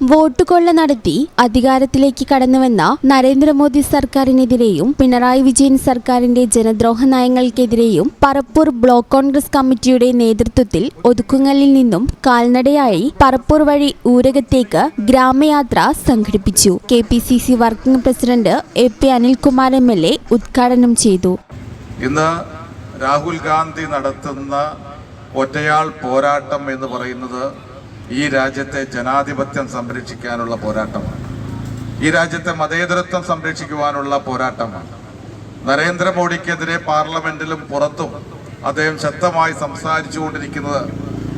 വോട്ടുകൊള്ള നടത്തി അധികാരത്തിലേക്ക് കടന്നുവന്ന നരേന്ദ്രമോദി സർക്കാരിനെതിരെയും പിണറായി വിജയൻ സർക്കാരിന്റെ ജനദ്രോഹ നയങ്ങൾക്കെതിരെയും പറപ്പൂർ ബ്ലോക്ക് കോൺഗ്രസ് കമ്മിറ്റിയുടെ നേതൃത്വത്തിൽ ഒതുക്കുങ്ങലിൽ നിന്നും കാൽനടയായി പറപ്പൂർ വഴി ഊരകത്തേക്ക് ഗ്രാമയാത്ര സംഘടിപ്പിച്ചു. KPCC working president AP Anilkumar MLA ഉദ്ഘാടനം ചെയ്തു. ഇന്ന് രാഹുൽ ഗാന്ധി നടത്തുന്ന ഒറ്റയാൾ പോരാട്ടം എന്ന് പറയുന്നത് ഈ രാജ്യത്തെ ജനാധിപത്യം സംരക്ഷിക്കാനുള്ള പോരാട്ടമാണ്. ഈ രാജ്യത്തെ മതേതരത്വം സംരക്ഷിക്കുവാനുള്ള പോരാട്ടമാണ്. നരേന്ദ്രമോദിക്കെതിരെ പാർലമെന്റിലും പുറത്തും അദ്ദേഹം ശക്തമായി സംസാരിച്ചുകൊണ്ടിരിക്കുന്നത്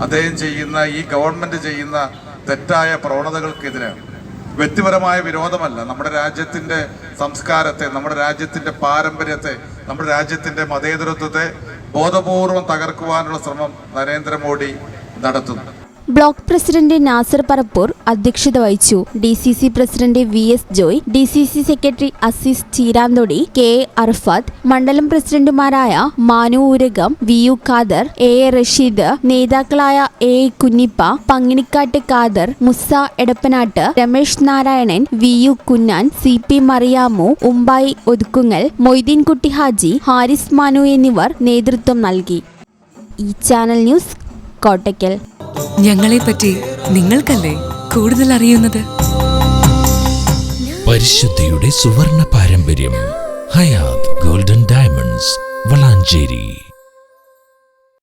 അദ്ദേഹം ചെയ്യുന്ന ഈ ഗവൺമെന്റ് ചെയ്യുന്ന തെറ്റായ പ്രവണതകൾക്കെതിരാണ്. വ്യക്തിപരമായ വിരോധമല്ല, നമ്മുടെ രാജ്യത്തിന്റെ സംസ്കാരത്തെ, നമ്മുടെ രാജ്യത്തിന്റെ പാരമ്പര്യത്തെ, നമ്മുടെ രാജ്യത്തിന്റെ മതേതരത്വത്തെ ബോധപൂർവം തകർക്കുവാനുള്ള ശ്രമം നരേന്ദ്രമോദി നടത്തുന്നു. ബ്ലോക്ക് പ്രസിഡന്റ് നാസർ പറപ്പൂർ അധ്യക്ഷത വഹിച്ചു. DCC president VS Joy, DCC secretary Azeez Cheeranthodi, KA Arfath, മണ്ഡലം പ്രസിഡന്റുമാരായ മാനു ഊരകം, VU ഖാദർ, AA റഷീദ്, നേതാക്കളായ AA Kunhippa, പങ്ങിണിക്കാട്ട് Khader, Musa Edappanatt, Ramesh Narayanan, VU കുന്നാൻ, CP Mariyamu, Umbayee Othukkungal, Moideenkutty Haji, Haris Manu എന്നിവർ നേതൃത്വം നൽകി. ഈ ചാനൽ ന്യൂസ് കോട്ടയ്ക്കൽ. ഞങ്ങളെപ്പറ്റി നിങ്ങൾക്കല്ലേ കൂടുതൽ അറിയുന്നത്? പരിശുദ്ധിയുടെ സുവർണ പാരമ്പര്യം. Hayath golden diamonds, Valanchery.